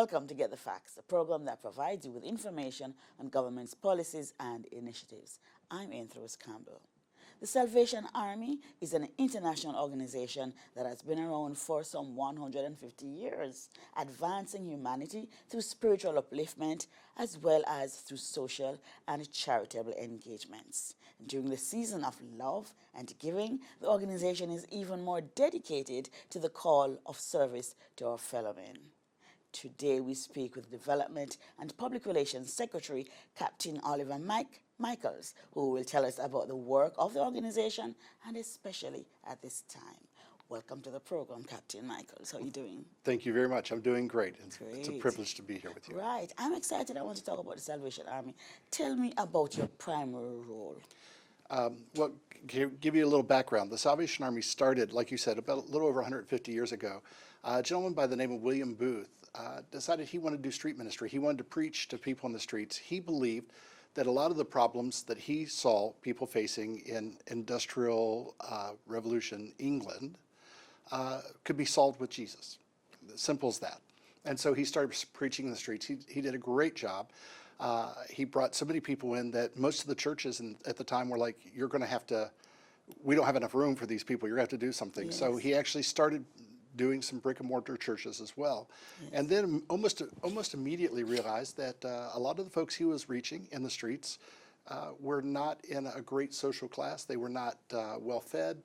Welcome to Get the Facts, a program that provides you with information on government's policies and initiatives. I'm Rose Campbell. The Salvation Army is an international organization that has been around for some 150 years, advancing humanity through spiritual upliftment as well as through social and charitable engagements. During the season of love and giving, the organization is even more dedicated to the call of service to our fellow men. Today we speak with Development and Public Relations Secretary Captain Oliver Mike Michels, who will tell us about the work of the organization and especially at this time. Welcome to the program, Captain Michels. How are you doing? Thank you very much. I'm doing great. It's a privilege to be here with you. Right. I'm excited. I want to talk about the Salvation Army. Tell me about your primary role. Well, give you a little background. The Salvation Army started, like you said, about a little over 150 years ago. A gentleman by the name of William Booth decided he wanted to do street ministry. He wanted to preach to people in the streets. He believed that a lot of the problems that he saw people facing in industrial revolution England could be solved with Jesus. Simple as that. And so he started preaching in the streets. He did a great job. He brought so many people in that most of the churches at the time were like, you're going to have to, we don't have enough room for these people. You're going to have to do something. Yes. So he actually started doing some brick and mortar churches as well. Yes. And then almost immediately realized that a lot of the folks he was reaching in the streets were not in a great social class. They were not well fed.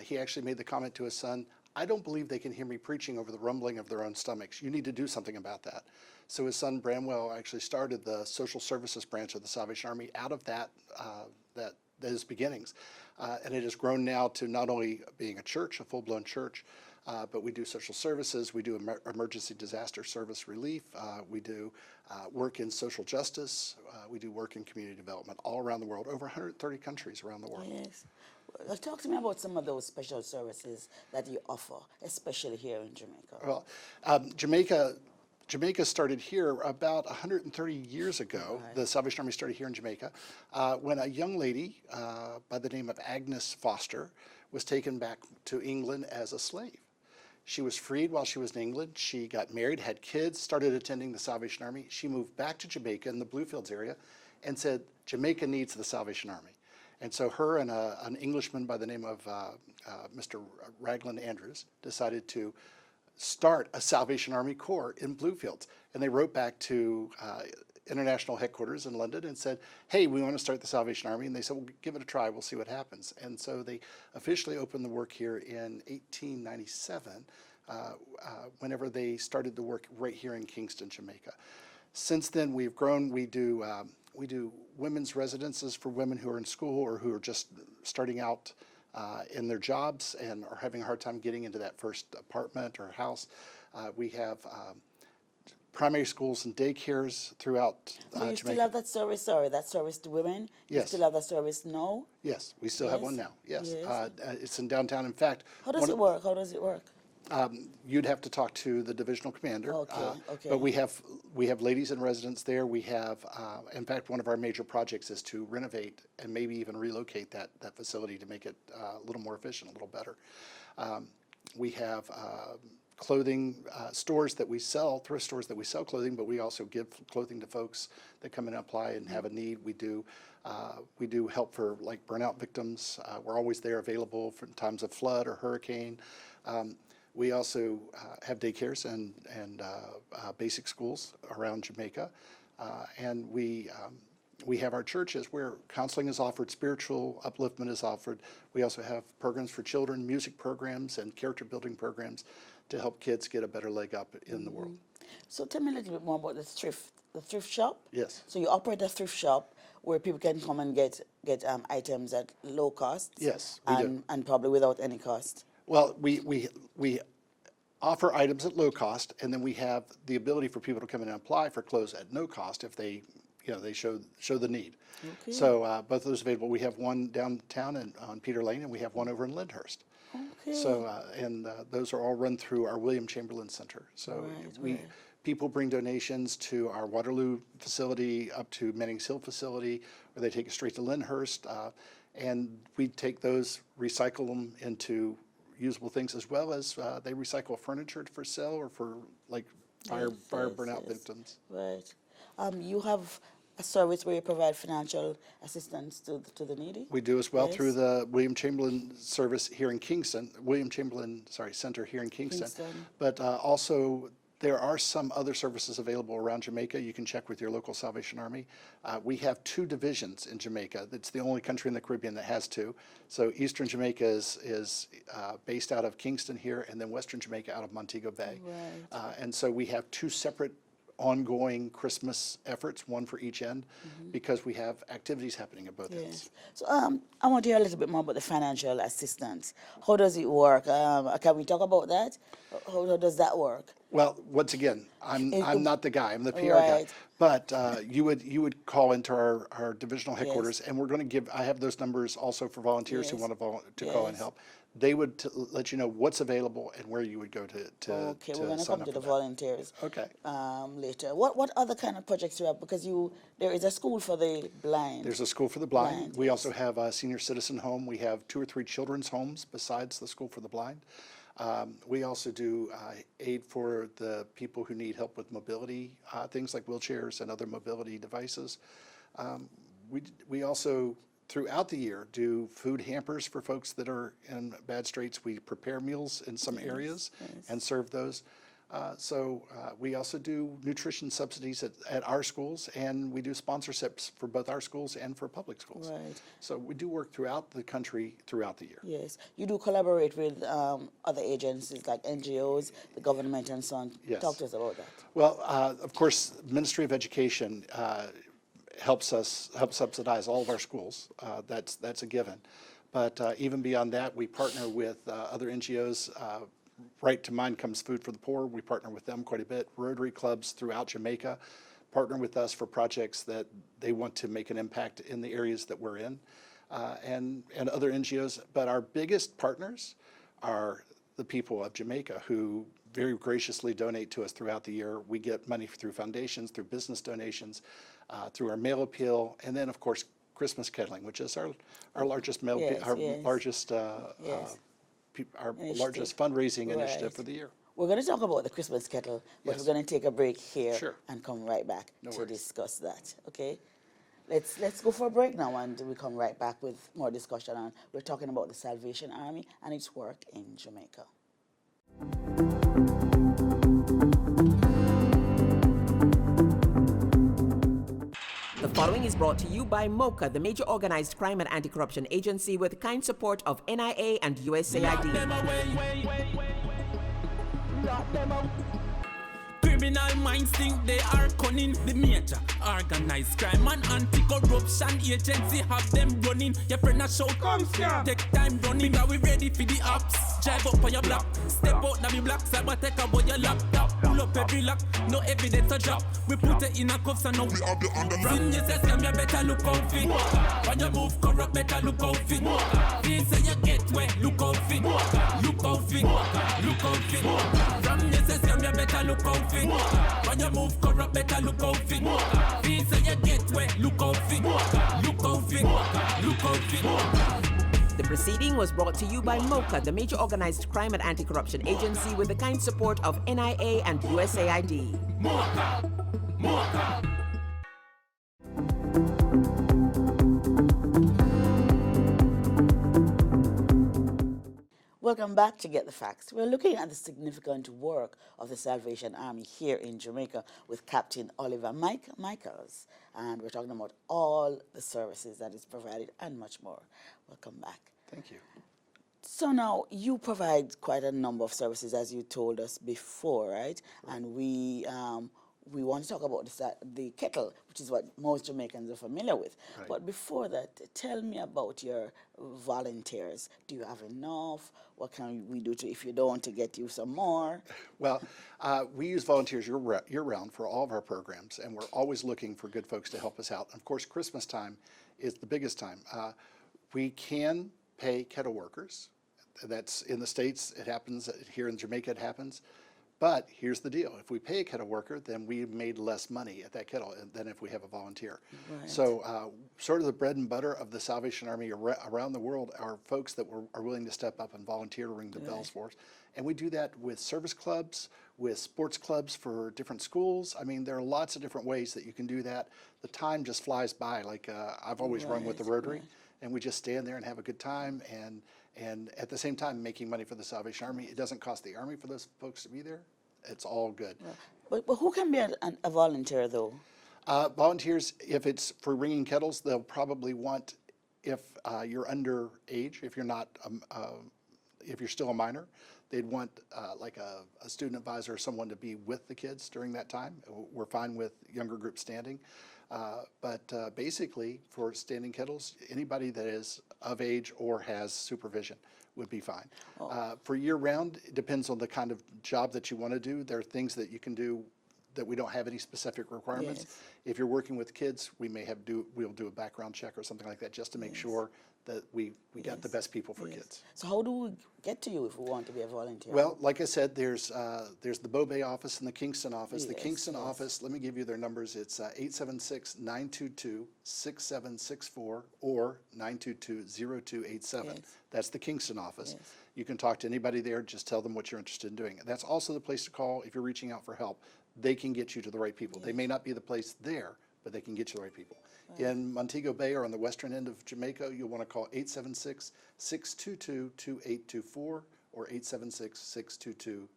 He actually made the comment to his son, I don't believe they can hear me preaching over the rumbling of their own stomachs. You need to do something about that. So his son Bramwell actually started the social services branch of the Salvation Army out of those beginnings. And it has grown now to not only being a church, a full-blown church, but we do social services, we do emergency disaster service relief, we do work in social justice, we do work in community development all around the world, over 130 countries around the world. Yes. Well, talk to me about some of those special services that you offer, especially here in Jamaica. Well, Jamaica started here about 130 years ago. Right. The Salvation Army started here in Jamaica when a young lady by the name of Agnes Foster was taken back to England as a slave. She was freed while she was in England. She got married, had kids, started attending the Salvation Army. She moved back to Jamaica in the Bluefields area and said, Jamaica needs the Salvation Army. And so her and an Englishman by the name of Mr. Raglan Andrews decided to start a Salvation Army Corps in Bluefields. And they wrote back to international headquarters in London and said, hey, we want to start the Salvation Army. And they said, well, give it a try. We'll see what happens. And so they officially opened the work here in 1897, whenever they started the work right here in Kingston, Jamaica. Since then, we've grown. We do women's residences for women who are in school or who are just starting out in their jobs and are having a hard time getting into that first apartment or house. We have primary schools and daycares throughout So you Jamaica. still have that service to women? Yes. You still have that service now? Yes, we still have one now, yes. Yes. It's in downtown. In fact, How does it work? How does it work? You'd have to talk to the divisional commander. Okay. But we have ladies in residence there. We have, in fact, one of our major projects is to renovate and maybe even relocate that facility to make it a little more efficient, a little better. We have clothing stores that we sell, thrift stores that we sell clothing, but we also give clothing to folks that come in and apply and have a need. We do help for like burnout victims. We're always there available for times of flood or hurricane. We also have daycares and basic schools around Jamaica, and we have our churches where counseling is offered, spiritual upliftment is offered. We also have programs for children, music programs, and character building programs to help kids get a better leg up in the world. So tell me a little bit more about the thrift shop. Yes. So you operate a thrift shop where people can come and get items at low cost. Yes, we do. And probably without any cost. Well, we offer items at low cost, and then we have the ability for people to come in and apply for clothes at no cost if they show the need. Okay. So both of those available. We have one downtown on Peter Lane, and we have one over in Lyndhurst. Okay. So those are all run through our William Chamberlain Center. So people bring donations to our Waterloo facility up to Mannings Hill facility, where they take it straight to Lyndhurst, and we take those, recycle them into usable things, as well as they recycle furniture for sale or for like fire yes, burnout yes. victims. Right. You have a service where you provide financial assistance to the needy? We do as well through Yes. the William Chamberlain service here in Kingston, Center here in Kingston. Kingston. But also, there are some other services available around Jamaica. You can check with your local Salvation Army. We have 2 divisions in Jamaica. It's the only country in the Caribbean that has 2. So Eastern Jamaica is based out of Kingston here, and then Western Jamaica out of Montego Bay. Right. And so we have 2 separate ongoing Christmas efforts, one for each end, because we have activities happening at both ends. Yes. So I want to hear a little bit more about the financial assistance. How does it work? Can we talk about that? How does that work? Well, once again, I'm not the guy. I'm the PR guy. Right. But you would call into our divisional headquarters, and we're going to give. I have those numbers also for volunteers who Yes. want to call and Yes. help. They would let you know what's available and where you would go to Okay, to we're going to sign come up to for the that. volunteers Okay. later. What other kind of projects do you have? Because there is a school for the blind. There's a school for the blind. Blind, We yes. also have a senior citizen home. We have 2 or 3 children's homes besides the school for the blind. We also do aid for the people who need help with mobility, things like wheelchairs and other mobility devices. We also, throughout the year, do food hampers for folks that are in bad straits. We prepare meals in some areas and serve those. We also do nutrition subsidies at our schools, and we do sponsorships for both our schools and for public schools. Right. So we do work throughout the country throughout the year. Yes. You do collaborate with other agencies like NGOs, the government, and so on. Yes. Talk to us about that. Well, of course, Ministry of Education helps subsidize all of our schools. That's a given. But even beyond that, we partner with other NGOs. Right to mind comes Food for the Poor. We partner with them quite a bit. Rotary clubs throughout Jamaica partner with us for projects that they want to make an impact in the areas that we're in, and other NGOs. But our biggest partners are the people of Jamaica, who very graciously donate to us throughout the year. We get money through foundations, through business donations, through our mail appeal, and then of course Christmas kettling, which is our largest mail, Yes, our yes. largest Yes. our Initiative. largest fundraising Right. initiative for the year. We're going to talk about the Christmas kettle, but Yes. we're going to take a break here Sure. and come right back No to worries. discuss that. Okay? Let's go for a break now, and we come right back with more discussion. And we're talking about the Salvation Army and its work in Jamaica. The following is brought to you by MOCA, the major organized crime and anti-corruption agency with kind support of NIA and USAID. Criminal minds think they are cunning. The major organized crime and anti-corruption agency have them running. Your friend a shout, come here. Take time running. Are we ready for the ops? Drive up on your block. Step out now the block. Cyber take away your laptop. Pull up every lock. No evidence to drop. We put it in a cuffs and now we have the under. From your system, you better look out fit. When you move corrupt, better look out fit. Feel say you get wet, look out fit. Look out fit. Look out fit. From your system, you better look out fit. When you move corrupt, better look out fit. Feel say you get wet, look out fit. Look out fit. Look out fit. The proceeding was brought to you by MOCA, the major organized crime and anti-corruption agency with the kind support of NIA and USAID. Mocha. Mocha. Welcome back to Get the Facts. We're looking at the significant work of the Salvation Army here in Jamaica with Captain Oliver Mike Michels. And we're talking about all the services that is provided and much more. Welcome back. Thank you. So now you provide quite a number of services, as you told us before, right? And we want to talk about the kettle, which is what most Jamaicans are familiar with. Right. But before that, tell me about your volunteers. Do you have enough? What can we do if you don't, to get you some more? Well, we use volunteers year-round for all of our programs, and we're always looking for good folks to help us out. Of course, Christmas time is the biggest time. We can pay kettle workers. That's in the States, it happens. Here in Jamaica, it happens. But here's the deal. If we pay a kettle worker, then we made less money at that kettle than if we have a volunteer. Right. So sort of the bread and butter of the Salvation Army around the world are folks that are willing to step up and volunteer to ring the bells for us. And we do that with service clubs, with sports clubs for different schools. I mean, there are lots of different ways that you can do that. The time just flies by. Like I've always run with the Rotary, and we just stand there and have a good time, and at the same time making money for the Salvation Army. It doesn't cost the Army for those folks to be there. It's all good. But who can be a volunteer, though? Volunteers, if it's for ringing kettles, they'll probably want, if you're underage, if you're not, if you're still a minor, they'd want like a student advisor or someone to be with the kids during that time. We're fine with younger groups standing. But basically, for standing kettles, anybody that is of age or has supervision would be fine. For year-round, it depends on the kind of job that you want to do. There are things that you can do that we don't have any specific requirements. Yes. If you're working with kids, we'll do a background check or something like that just to make sure that we got the best people for kids. So how do we get to you if we want to be a volunteer? Well, like I said, there's the Bow Bay office and the Kingston office. The Kingston office, let me give you their numbers. It's 876-922-6764 or 922-0287. That's the Kingston office. You can talk to anybody there. Just tell them what you're interested in doing. That's also the place to call if you're reaching out for help. They can get you to the right people. They may not be the place there, but they can get you the right people. In Montego Bay or on the western end of Jamaica, you'll want to call 876-622-2824 or 876-622-2861.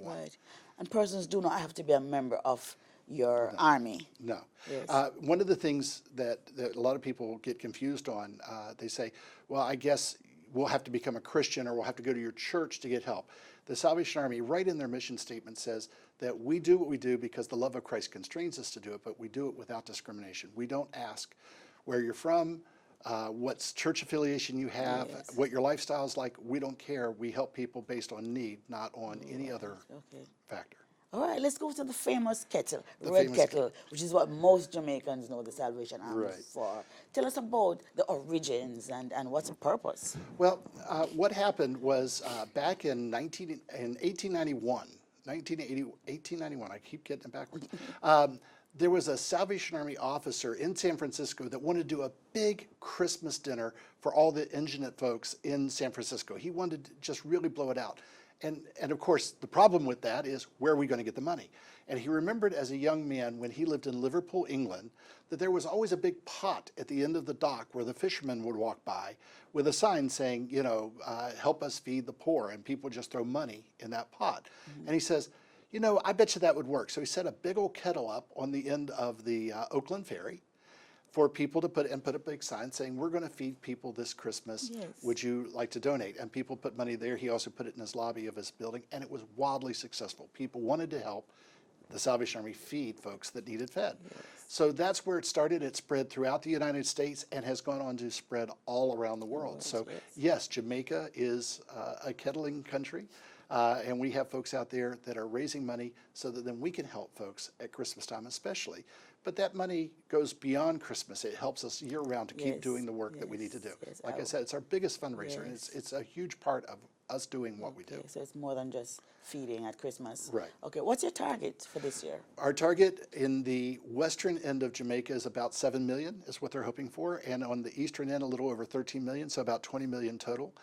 Right. And persons do not have to be a member of your army. No. Yes. One of the things that a lot of people get confused on, they say, well, I guess we'll have to become a Christian or we'll have to go to your church to get help. The Salvation Army, right in their mission statement, says that we do what we do because the love of Christ constrains us to do it, but we do it without discrimination. We don't ask where you're from, what church affiliation you have, what your lifestyle is like. We don't care. We help people based on need, not on any other factor. All right, let's go to the famous kettle, red kettle, which is what most Jamaicans know the Salvation Army for. Tell us about the origins and what's the purpose. Well, what happened was back in 1891, I keep getting it backwards, there was a Salvation Army officer in San Francisco that wanted to do a big Christmas dinner for all the indigent folks in San Francisco. He wanted to just really blow it out. And of course, the problem with that is, where are we going to get the money? And he remembered as a young man when he lived in Liverpool, England, that there was always a big pot at the end of the dock where the fishermen would walk by with a sign saying, you know, help us feed the poor, and people just throw money in that pot. And he says, you know, I bet you that would work. So he set a big old kettle up on the end of the Oakland Ferry for people to put a big sign saying, we're going to feed people this Christmas. Would you like to donate? And people put money there. He also put it in his lobby of his building, and it was wildly successful. People wanted to help the Salvation Army feed folks that needed fed. So that's where it started. It spread throughout the United States and has gone on to spread all around the world. So yes, Jamaica is a kettling country. And we have folks out there that are raising money so that then we can help folks at Christmas time especially. But that money goes beyond Christmas. It helps us year-round to keep doing the work that we need to do. Like I said, it's our biggest fundraiser, and it's a huge part of us doing what we do. So it's more than just feeding at Christmas. Right. Okay, what's your target for this year? Our target in the western end of Jamaica is about 7 million is what they're hoping for, and on the eastern end a little over 13 million, so about 20 million total.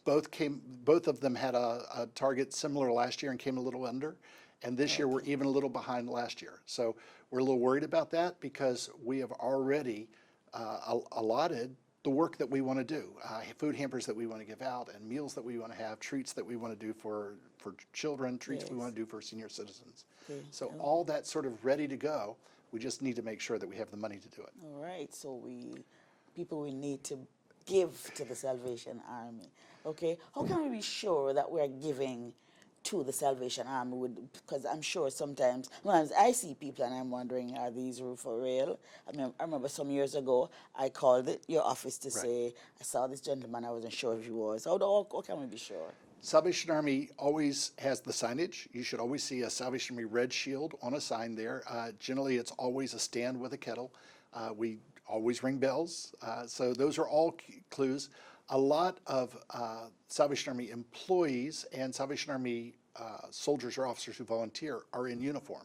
Both of them had a target similar last year and came a little under. And this year we're even a little behind last year. So we're a little worried about that because we have already allotted the work that we want to do. Food hampers that we want to give out and meals that we want to have, treats that we want to do for children, treats we want to do for senior citizens. So all that's sort of ready to go. We just need to make sure that we have the money to do it. All right, so people we need to give to the Salvation Army. Okay, how can we be sure that we're giving to the Salvation Army? Because I'm sure sometimes I see people and I'm wondering, are these for real? I remember some years ago I called your office to say I saw this gentleman, I wasn't sure if he was. How can we be sure? Salvation Army always has the signage. You should always see a Salvation Army red shield on a sign there. Generally it's always a stand with a kettle. We always ring bells. So those are all clues. A lot of Salvation Army employees and Salvation Army soldiers or officers who volunteer are in uniform.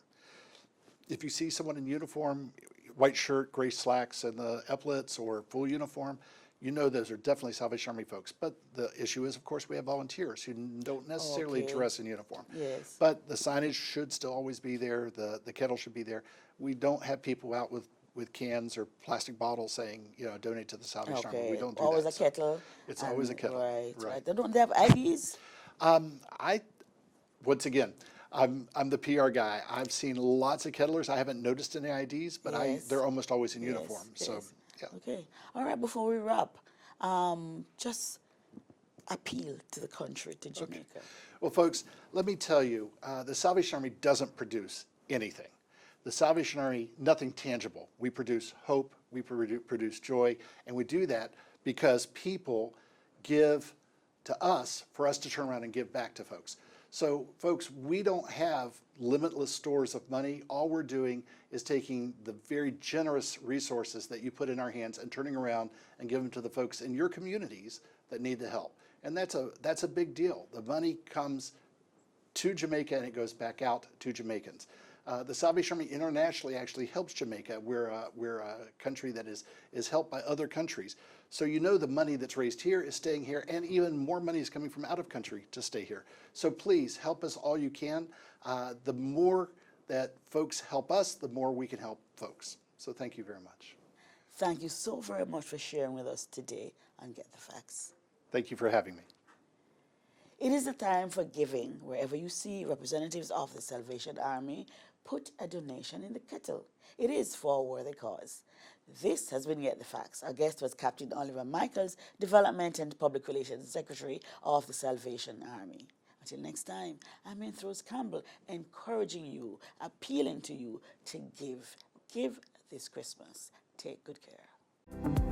If you see someone in uniform, white shirt, gray slacks, and the epaulets or full uniform, you know those are definitely Salvation Army folks. But the issue is, of course, we have volunteers who don't necessarily dress in uniform. Yes. But the signage should still always be there. The kettle should be there. We don't have people out with cans or plastic bottles saying, donate to the Salvation Army. We don't do always that. a kettle. It's always a kettle. Right. Don't they have IDs? Once again, I'm the PR guy. I've seen lots of kettlers. I haven't noticed any IDs, but they're almost always in uniform. So, yeah. Okay. All right. Before we wrap, just appeal to the country, to Jamaica. Okay. Well, folks, let me tell you, the Salvation Army doesn't produce anything. The Salvation Army, nothing tangible. We produce hope, we produce joy, and we do that because people give to us for us to turn around and give back to folks. So, folks, we don't have limitless stores of money. All we're doing is taking the very generous resources that you put in our hands and turning around and give them to the folks in your communities that need the help. And that's a big deal. The money comes to Jamaica and it goes back out to Jamaicans. The Salvation Army internationally actually helps Jamaica. We're a country that is helped by other countries. So the money that's raised here is staying here, and even more money is coming from out of country to stay here. So please help us all you can. The more that folks help us, the more we can help folks. So thank you very much. Thank you so very much for sharing with us today on Get the Facts. Thank you for having me. It is the time for giving. Wherever you see representatives of the Salvation Army, put a donation in the kettle. It is for a worthy cause. This has been Get the Facts. Our guest was Captain Oliver Michels, Development and Public Relations Secretary of the Salvation Army. Until next time, I'm Rose Campbell, encouraging you, appealing to you to give. Give this Christmas. Take good care.